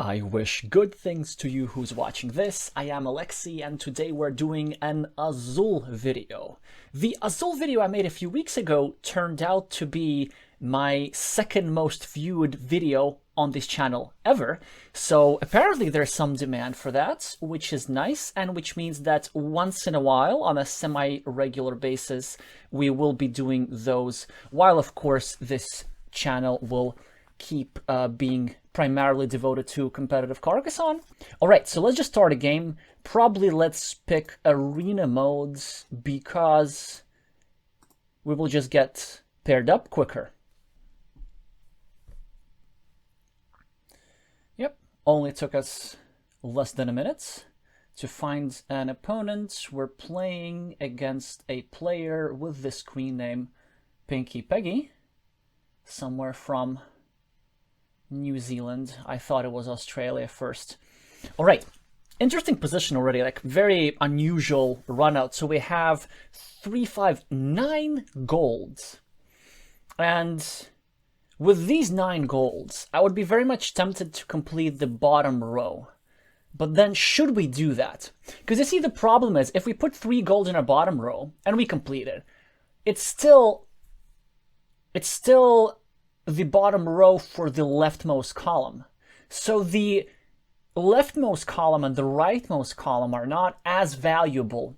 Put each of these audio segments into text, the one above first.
I wish good things to you who's watching this. I am Alexey, and today we're doing an Azul video. The Azul video I made a few weeks ago turned out to be my second most viewed video on this channel ever. So apparently there's some demand for that, which is nice, and which means that once in a while, on a semi-regular basis, we will be doing those, while of course this channel will keep being primarily devoted to competitive Carcassonne. Alright, so let's just start a game. Probably let's pick arena modes because we will just get paired up quicker. Yep, only took us less than a minute to find an opponent. We're playing against a player with this queen name Pinky Peggy, somewhere from New Zealand. I thought it was Australia first. All right, interesting position already, like very unusual run out. So we have 3, 5, 9 golds. And with these 9 golds, I would be very much tempted to complete the bottom row. But then should we do that? Because you see, the problem is if we put 3 gold in our bottom row and we complete it, it's still the bottom row for the leftmost column. So the leftmost column and the rightmost column are not as valuable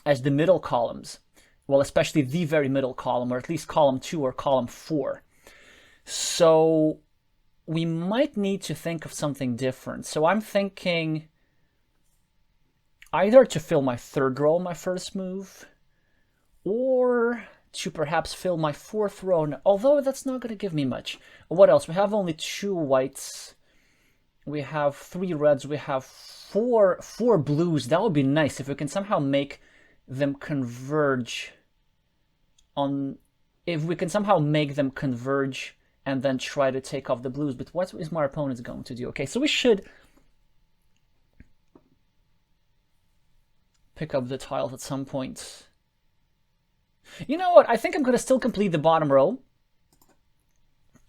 as the middle columns. Well, especially the very middle column, or at least column 2 or column 4. So we might need to think of something different. So I'm thinking either to fill my 3rd row, my first move, or to perhaps fill my 4th row, although that's not going to give me much. What else? We have only 2 whites. We have 3 reds. We have 4 blues. That would be nice if we can somehow make them converge on... If we can somehow make them converge and then try to take off the blues. But what is my opponent going to do? Okay, so we should pick up the tiles at some point. You know what? I think I'm going to still complete the bottom row.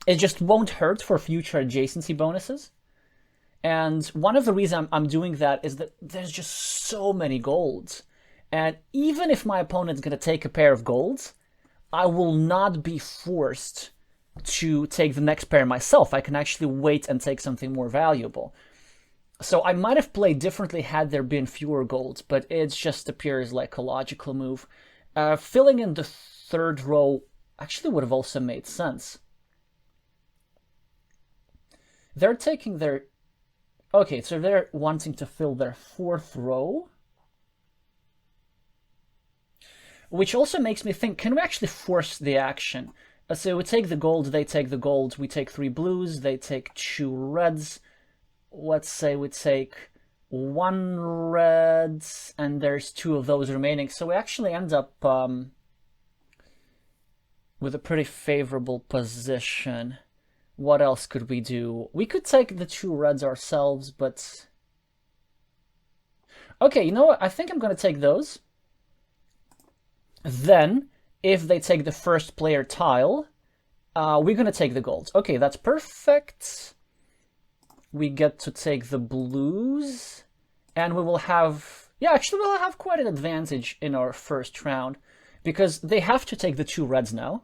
It just won't hurt for future adjacency bonuses. And one of the reasons I'm doing that is that there's just so many golds. And even if my opponent's going to take a pair of golds, I will not be forced to take the next pair myself. I can actually wait and take something more valuable. So I might have played differently had there been fewer golds, but it just appears like a logical move. Filling in the 3rd row actually would have also made sense. They're taking their... Okay, so they're wanting to fill their 4th row. Which also makes me think, can we actually force the action? So we take the gold, they take the gold, we take 3 blues, they take 2 reds. Let's say we take 1 red, and there's 2 of those remaining. So we actually end up with a pretty favorable position. What else could we do? We could take the 2 reds ourselves, but... Okay, you know what? I think I'm going to take those. Then, if they take the first player tile, we're going to take the golds. Okay, that's perfect. We get to take the blues, and we will have... Yeah, actually we'll have quite an advantage in our first round, because they have to take the 2 reds now.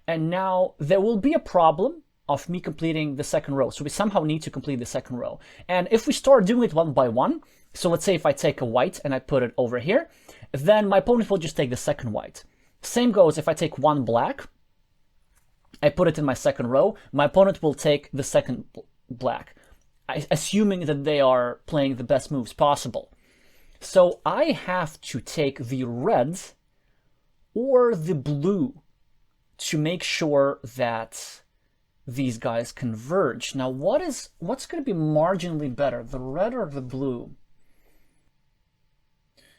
And now there will be a problem of me completing the 2nd row, so we somehow need to complete the 2nd row. And if we start doing it one by one, so let's say if I take a white and I put it over here, then my opponent will just take the 2nd white. Same goes if I take 1 black, I put it in my 2nd row, my opponent will take the 2nd black, assuming that they are playing the best moves possible. So I have to take the red or the blue to make sure that these guys converge. Now what's going to be marginally better, the red or the blue?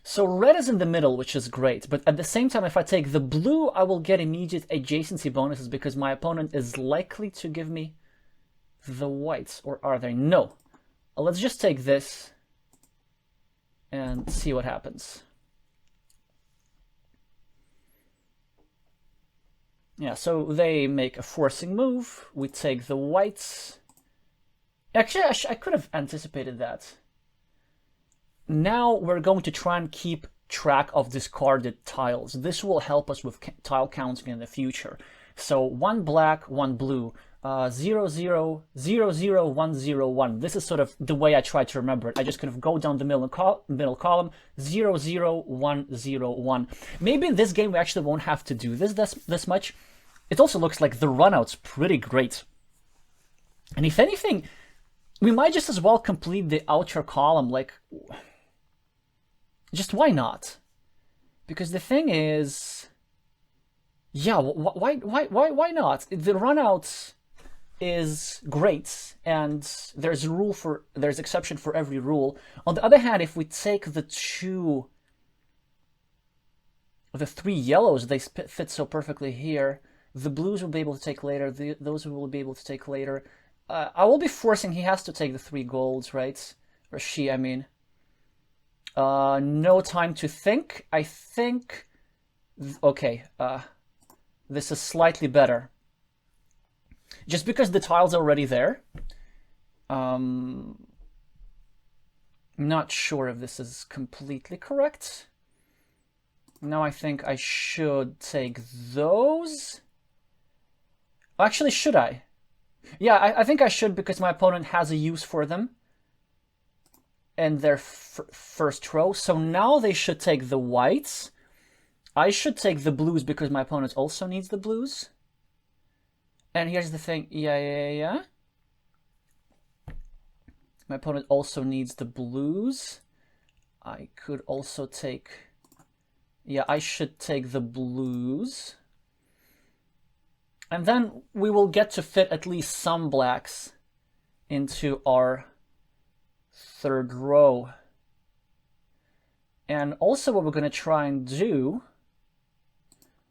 So red is in the middle, which is great, but at the same time, if I take the blue, I will get immediate adjacency bonuses because my opponent is likely to give me the whites, or are they? No. Let's just take this and see what happens. Yeah, so they make a forcing move. We take the whites. Actually, I could have anticipated that. Now we're going to try and keep track of discarded tiles. This will help us with tile counting in the future. So 1 black, 1 blue, 0, 0, 0, 0, 1, 0, 1. This is sort of the way I try to remember it. I just kind of go down the middle column, 0, 0, 1, 0, 1. Maybe in this game we actually won't have to do this much. It also looks like the runout's pretty great. And if anything, we might just as well complete the outer column, like, just why not? Because the thing is, yeah, why not? The runout is great, and there's exception for every rule. On the other hand, if we take the 3 yellows, they fit so perfectly here. The blues will be able to take later. Those will be able to take later. I will be forcing. He has to take the 3 golds, right? Or she, I mean. No time to think. I think. Okay. This is slightly better. Just because the tile's already there. Not sure if this is completely correct. Now I think I should take those. Actually, should I? Yeah, I think I should, because my opponent has a use for them in their first row. So now they should take the whites. I should take the blues because my opponent also needs the blues. And here's the thing. Yeah. My opponent also needs the blues. I could also take... Yeah, I should take the blues. And then we will get to fit at least some blacks into our 3rd row. And also what we're going to try and do,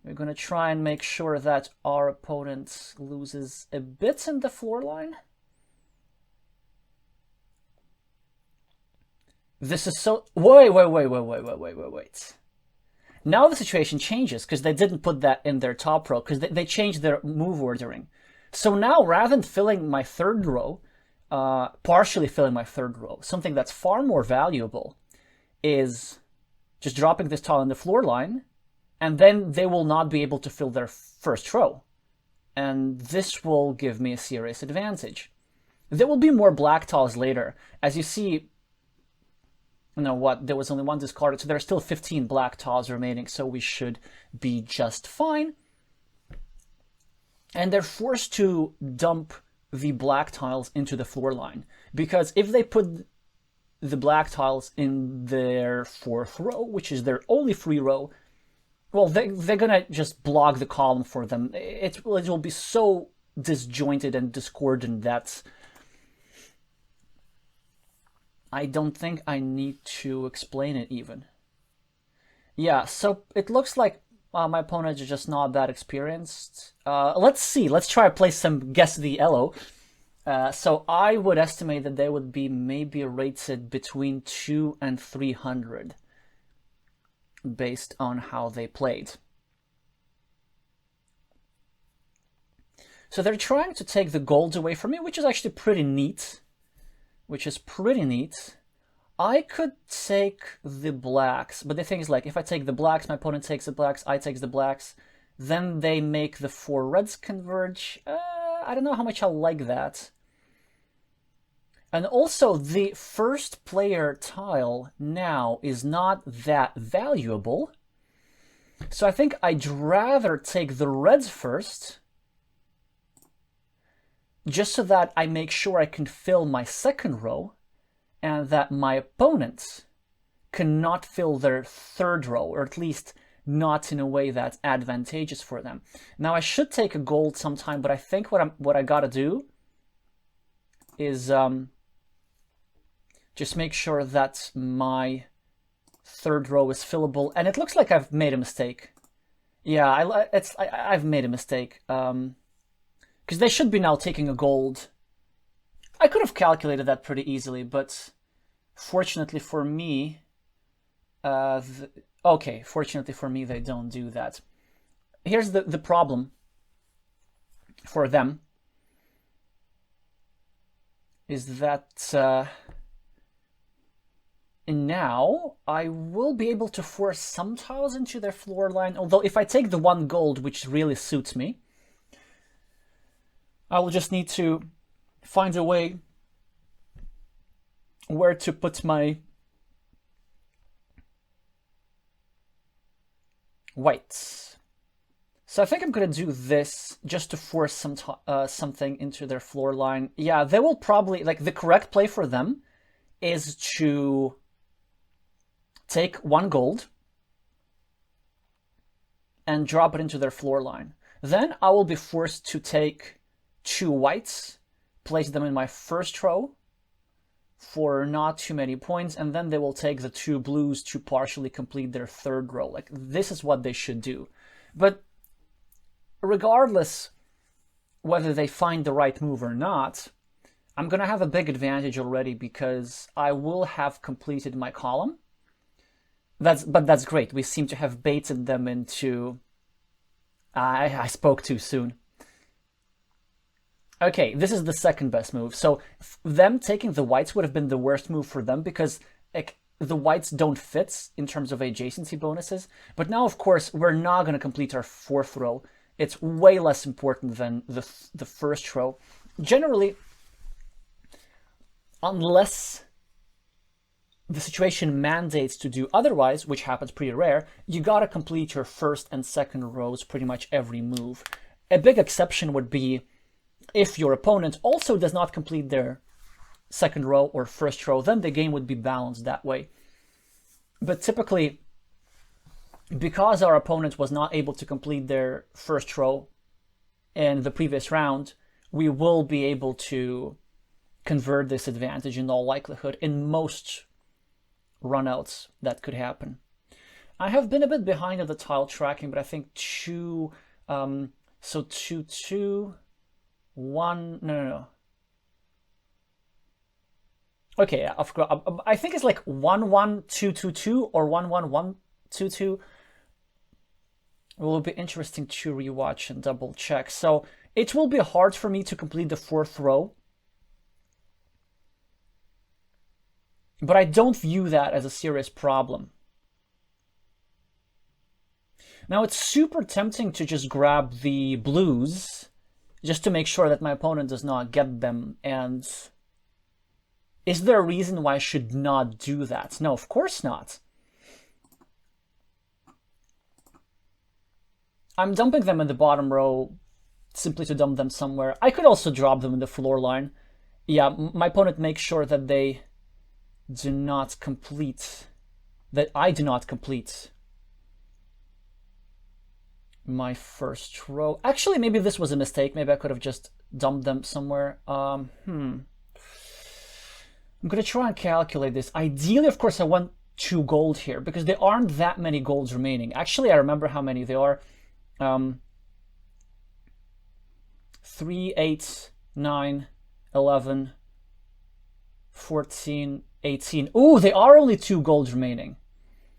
we're going to try and make sure that our opponent loses a bit in the floor line. This is so... Wait. Now the situation changes, because they didn't put that in their top row, because they changed their move ordering. So now, rather than filling my 3rd row, partially filling my 3rd row, something that's far more valuable is just dropping this tile in the floor line, and then they will not be able to fill their 1st row. And this will give me a serious advantage. There will be more black tiles later. As you see, you know what, there was only 1 discarded, so there are still 15 black tiles remaining, so we should be just fine. And they're forced to dump the black tiles into the floor line, because if they put the black tiles in their 4th row, which is their only free row, well, they're gonna just block the column for them. It will be so disjointed and discordant that I don't think I need to explain it even. Yeah, so it looks like my opponent is just not that experienced. Let's see. Let's try to play some Guess the Elo. So I would estimate that they would be maybe rated between 200 and 300 based on how they played. So they're trying to take the golds away from me, which is actually pretty neat. I could take the blacks, but the thing is, like, if I take the blacks, my opponent takes the blacks, I take the blacks, then they make the 4 reds converge. I don't know how much I like that. And also, the 1st player tile now is not that valuable. So I think I'd rather take the reds first, just so that I make sure I can fill my 2nd row, and that my opponents cannot fill their 3rd row, or at least not in a way that's advantageous for them. Now I should take a gold sometime, but I think what I gotta do is just make sure that my 3rd row is fillable. And it looks like I've made a mistake. Yeah, I've made a mistake. Because they should be now taking a gold. I could have calculated that pretty easily, but fortunately for me, fortunately for me, they don't do that. Here's the problem. for them is that now I will be able to force some tiles into their floor line, although if I take the 1 gold, which really suits me, I will just need to find a way where to put my whites. So I think I'm gonna do this just to force something into their floor line. Yeah, they will probably, like, the correct play for them is to take 1 gold and drop it into their floor line. Then I will be forced to take 2 whites, place them in my first row for not too many points, and then they will take the 2 blues to partially complete their third row. Like, this is what they should do. But regardless whether they find the right move or not, I'm gonna have a big advantage already because I will have completed my column. But that's great. We seem to have baited them into... I spoke too soon. Okay, this is the second best move. So them taking the whites would have been the worst move for them because, like, the whites don't fit in terms of adjacency bonuses. But now, of course, we're not going to complete our 4th row. It's way less important than the first row. Generally, unless the situation mandates to do otherwise, which happens pretty rare, you gotta complete your first and second rows pretty much every move. A big exception would be if your opponent also does not complete their second row or first row, then the game would be balanced that way. But typically, because our opponent was not able to complete their first row in the previous round, we will be able to convert this advantage in all likelihood. In most runouts, that could happen. I have been a bit behind on the tile tracking, but I think 2, so 2, 2, 1, no. Okay, yeah, I think it's like 1, 1, 2, 2, 2, or 1, 1, 1, 2, 2. It will be interesting to rewatch and double check. So it will be hard for me to complete the 4th row, but I don't view that as a serious problem. Now, it's super tempting to just grab the blues just to make sure that my opponent does not get them. And is there a reason why I should not do that? No, of course not. I'm dumping them in the bottom row simply to dump them somewhere. I could also drop them in the floor line. Yeah, my opponent makes sure that they do not complete, that I do not complete my first row. Actually, maybe this was a mistake. Maybe I could have just dumped them somewhere. I'm gonna try and calculate this. Ideally, of course, I want 2 gold here because there aren't that many golds remaining. Actually, I remember how many there are. 3, 8, 9, 11, 14, 18. Oh, there are only 2 golds remaining.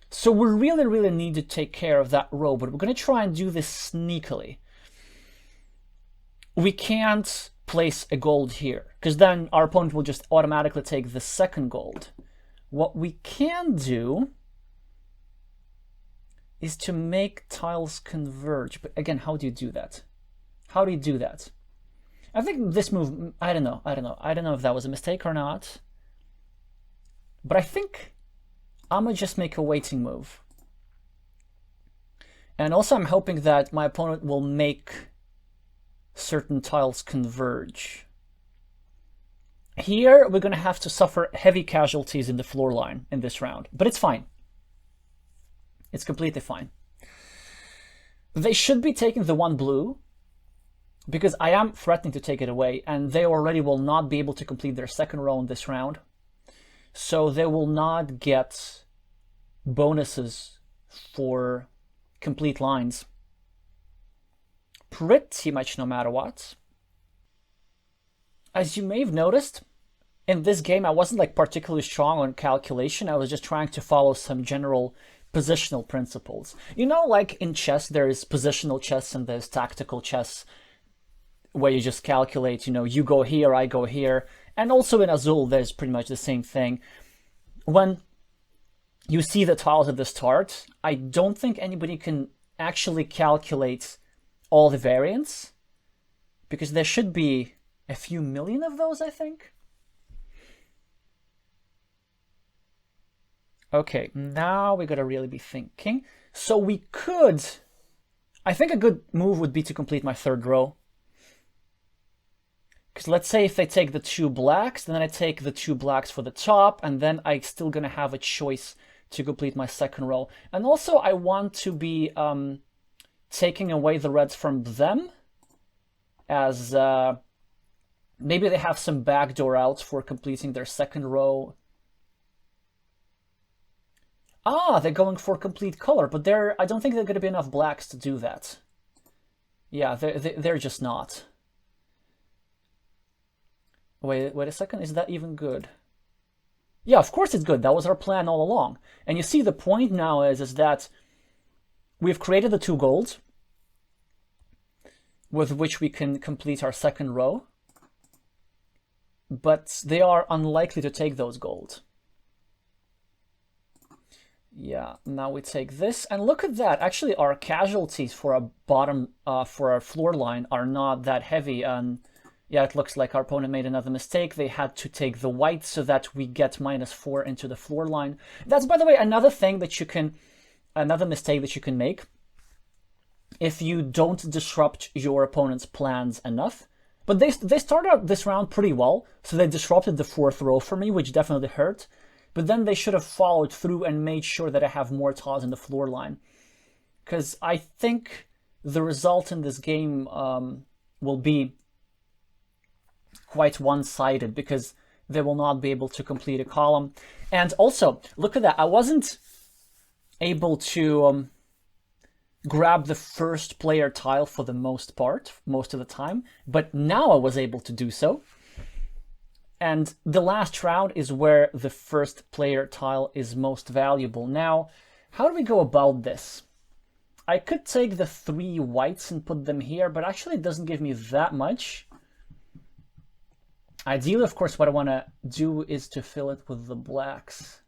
So we really need to take care of that row, but we're going to try and do this sneakily. We can't place a gold here, because then our opponent will just automatically take the second gold. What we can do is to make tiles converge. But again, how do you do that? How do you do that? I think this move, I don't know if that was a mistake or not. But I think I'm gonna just make a waiting move. And also I'm hoping that my opponent will make certain tiles converge. Here, we're gonna have to suffer heavy casualties in the floor line in this round, but it's fine. It's completely fine. They should be taking the 1 blue, because I am threatening to take it away, and they already will not be able to complete their second row in this round. So they will not get bonuses for complete lines. Pretty much no matter what. As you may have noticed, in this game I wasn't like particularly strong on calculation. I was just trying to follow some general positional principles. You know, like in chess, there's positional chess and there's tactical chess. where you just calculate, you know, you go here, I go here. And also in Azul, there's pretty much the same thing. When you see the tiles at the start, I don't think anybody can actually calculate all the variants, because there should be a few million of those, I think. Okay, now we gotta really be thinking. So we could, I think a good move would be to complete my third row. Because let's say if they take the 2 blacks, then I take the 2 blacks for the top, and then I'm still gonna have a choice to complete my second row. And also I want to be taking away the reds from them, as maybe they have some backdoor outs for completing their second row. Ah, they're going for complete color, but I don't think there are going to be enough blacks to do that. Yeah, they're just not. Wait a second, is that even good? Yeah, of course it's good. That was our plan all along. And you see, the point now is that we've created the 2 golds with which we can complete our second row, but they are unlikely to take those gold. Yeah, now we take this, and look at that. Actually, our casualties for our bottom, for our floor line are not that heavy. And yeah, it looks like our opponent made another mistake. They had to take the white so that we get -4 into the floor line. That's, by the way, another thing that you can, another mistake that you can make if you don't disrupt your opponent's plans enough. But they started out this round pretty well, so they disrupted the 4th row for me, which definitely hurt. But then they should have followed through and made sure that I have more tiles in the floor line. Because I think the result in this game will be quite one-sided, because they will not be able to complete a column. And also, look at that. I wasn't able to grab the first player tile for the most part, most of the time. But now I was able to do so. And the last round is where the first player tile is most valuable. Now, how do we go about this? I could take the 3 whites and put them here, but actually it doesn't give me that much. Ideally, of course, what I want to do is to fill it with the blacks.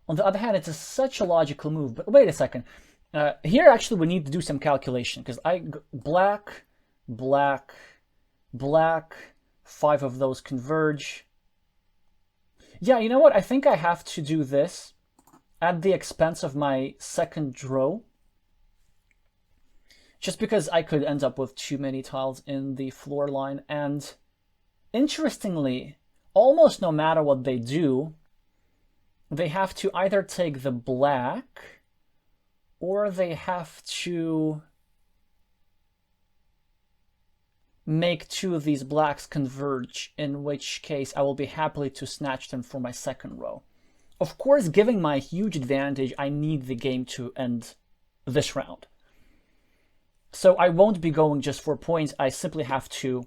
On the other hand, it's such a logical move. But wait a second. Here, actually, we need to do some calculation, because black, black, black, 5 of those converge. Yeah, you know what? I think I have to do this at the expense of my second row, just because I could end up with too many tiles in the floor line. And interestingly, almost no matter what they do, they have to either take the black or they have to make 2 of these blacks converge, in which case I will be happy to snatch them for my second row. Of course, given my huge advantage, I need the game to end this round. So I won't be going just for points. I simply have to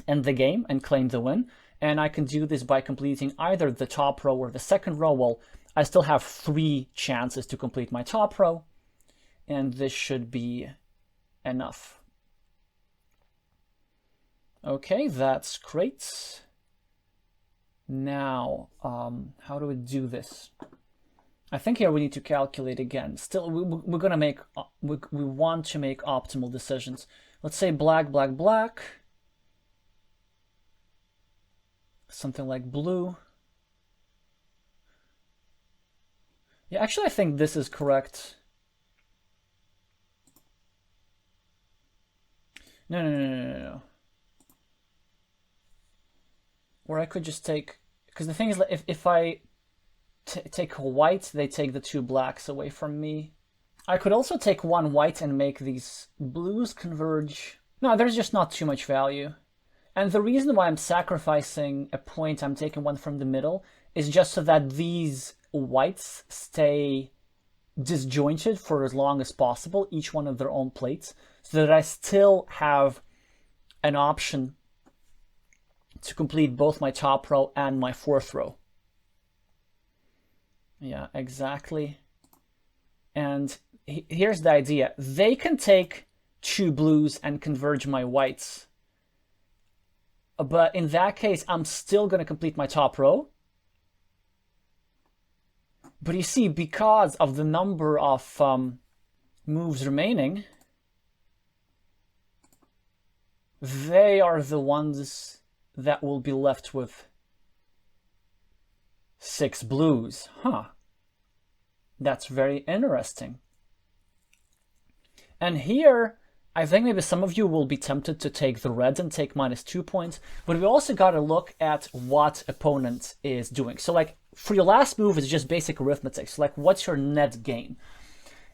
end the game and claim the win. And I can do this by completing either the top row or the second row. Well, I still have 3 chances to complete my top row, and this should be enough. Okay, that's great. Now, how do we do this? I think here we need to calculate again. Still, we're gonna make, we want to make optimal decisions. Let's say black, black, black. Something like blue. Yeah, actually, I think this is correct. No. Or I could just take, because the thing is, if I take a white, they take the 2 blacks away from me. I could also take 1 white and make these blues converge. No, there's just not too much value. And the reason why I'm sacrificing a point, I'm taking 1 from the middle, is just so that these whites stay disjointed for as long as possible, each one of their own plates, so that I still have an option to complete both my top row and my 4th row. Yeah, exactly. And here's the idea. They can take 2 blues and converge my whites. but in that case, I'm still going to complete my top row. But you see, because of the number of moves remaining, they are the ones that will be left with 6 blues. Huh. That's very interesting. And here, I think maybe some of you will be tempted to take the red and take -2 points, but we also got to look at what opponent is doing. So like for your last move, it's just basic arithmetic. So like what's your net gain?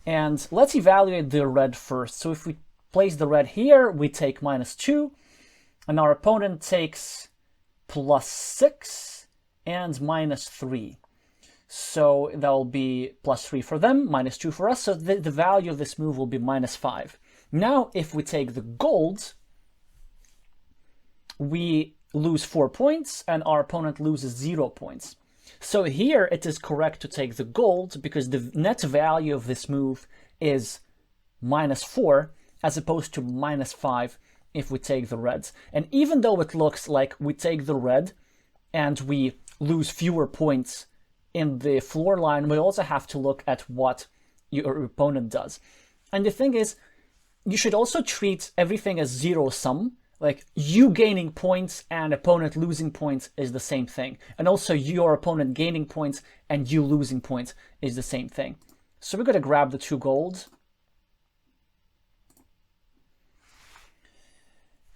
And let's evaluate the red first. So if we place the red here, we take -2, and our opponent takes +6 and -3. So that will be +3 for them, -2 for us. So the value of this move will be -5. Now, if we take the gold, we lose 4 points and our opponent loses 0 points. So here it is correct to take the gold because the net value of this move is -4 as opposed to -5 if we take the reds. And even though it looks like we take the red and we lose fewer points in the floor line, we also have to look at what your opponent does. And the thing is, you should also treat everything as zero sum. Like you gaining points and opponent losing points is the same thing. And also your opponent gaining points and you losing points is the same thing. So we're going to grab the 2 golds.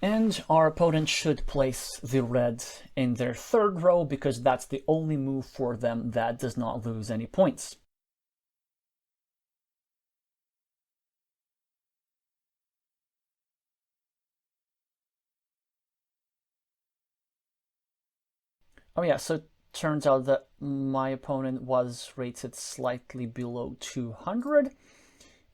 And our opponent should place the red in their 3rd row because that's the only move for them that does not lose any points. Oh yeah, so it turns out that my opponent was rated slightly below 200.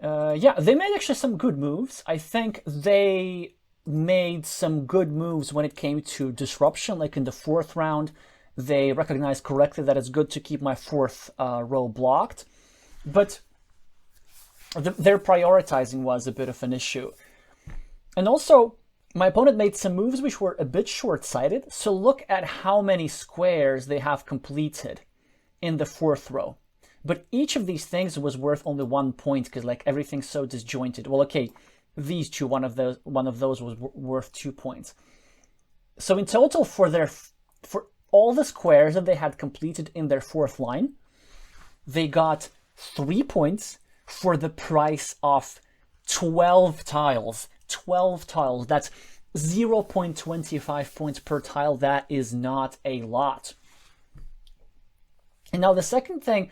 Yeah, they made actually some good moves. I think they made some good moves when it came to disruption, like in the 4th round. They recognized correctly that it's good to keep my 4th row blocked, but their prioritizing was a bit of an issue. And also, my opponent made some moves which were a bit short-sighted, so look at how many squares they have completed in the 4th row. But each of these things was worth only 1 point because like everything's so disjointed. Well, okay, these two, one of those was worth 2 points. So in total, for all the squares that they had completed in their 4th line, they got 3 points for the price of 12 tiles. 12 tiles. That's 0.25 points per tile. That is not a lot. And now the second thing,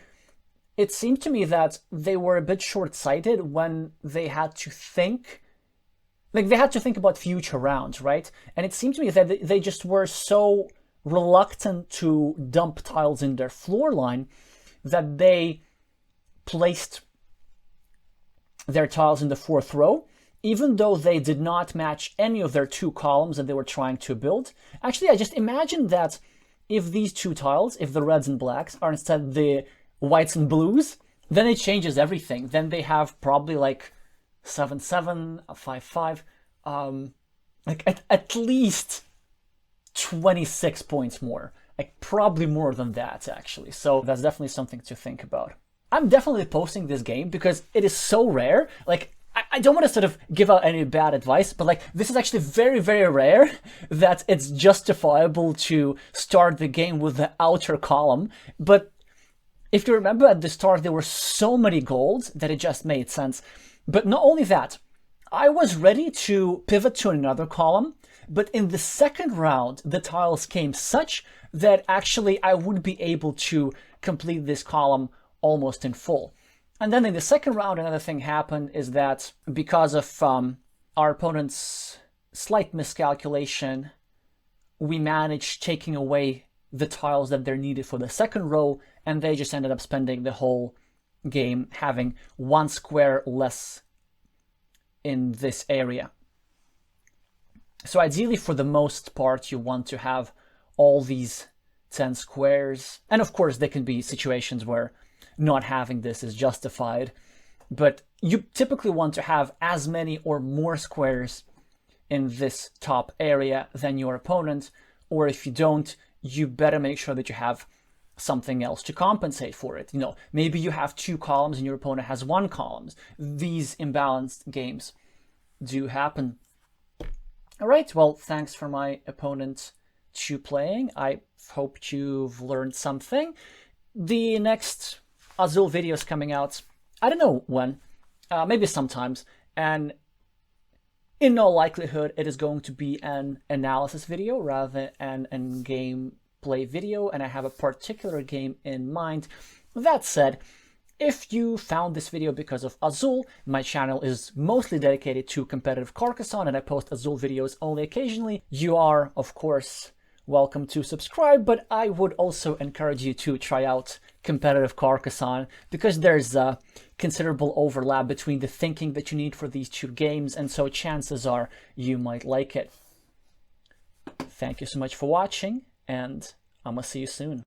it seemed to me that they were a bit short-sighted when they had to think, like they had to think about future rounds, right? And it seemed to me that they just were so reluctant to dump tiles in their floor line that they placed their tiles in the 4th row, even though they did not match any of their 2 columns that they were trying to build. Actually, I just imagine that if these 2 tiles, if the reds and blacks are instead the whites and blues, then it changes everything. Then they have probably like 7-7, 5-5, like at least 26 points more. Like probably more than that, actually. So that's definitely something to think about. I'm definitely posting this game because it is so rare. Like, I don't want to sort of give out any bad advice, but like this is actually very, very rare that it's justifiable to start the game with the outer column. But if you remember at the start, there were so many golds that it just made sense. But not only that, I was ready to pivot to another column, but in the 2nd round, the tiles came such that actually I would be able to complete this column almost in full. And then in the 2nd round, another thing happened is that because of our opponent's slight miscalculation, we managed taking away the tiles that they're needed for the 2nd row, and they just ended up spending the whole game having 1 square less in this area. So ideally, for the most part, you want to have all these 10 squares. And of course, there can be situations where not having this is justified, but you typically want to have as many or more squares in this top area than your opponent, or if you don't, you better make sure that you have something else to compensate for it. You know, maybe you have 2 columns and your opponent has 1 column. These imbalanced games do happen. All right, well, thanks for my opponent 2 playing. I hope you've learned something. The next Azul video is coming out, I don't know when, maybe sometimes, and in all likelihood it is going to be an analysis video rather than a gameplay video, and I have a particular game in mind. That said, if you found this video because of Azul, my channel is mostly dedicated to competitive Carcassonne and I post Azul videos only occasionally. You are, of course, welcome to subscribe, but I would also encourage you to try out competitive Carcassonne because there's a considerable overlap between the thinking that you need for these 2 games, and so chances are you might like it. Thank you so much for watching, and I'm gonna see you soon.